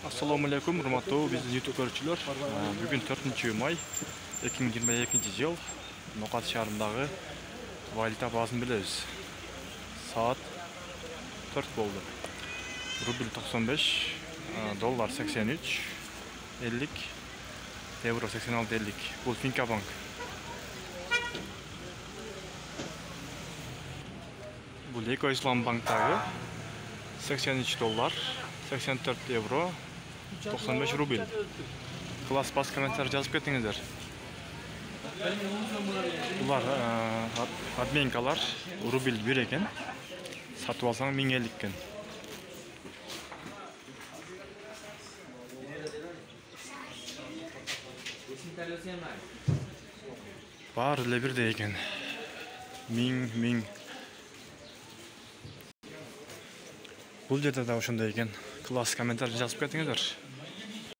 Assalamu alaikum, урматтуу биздин YouTube көрүүчүлөр. Бүгүн 4-май 2022-жыл Нокат шаарындагы валюта базасын билебиз. Саат 4 болду. Рубль 95, доллар 83, 50, евро 86-50. Бул Финкабанк. Бул Эко Ислам банктагы 83 доллар, 84 евро, 95 рубль. Класс бас комментарий жазып кетиңиздер. Булар адменкалар рубль 1 экен. Сатып алсаң 1050 экен. Бар эле бирдей экен. 1000. Бул жерде да ошондой экен. Класс комментарий жазып кетиңиздер.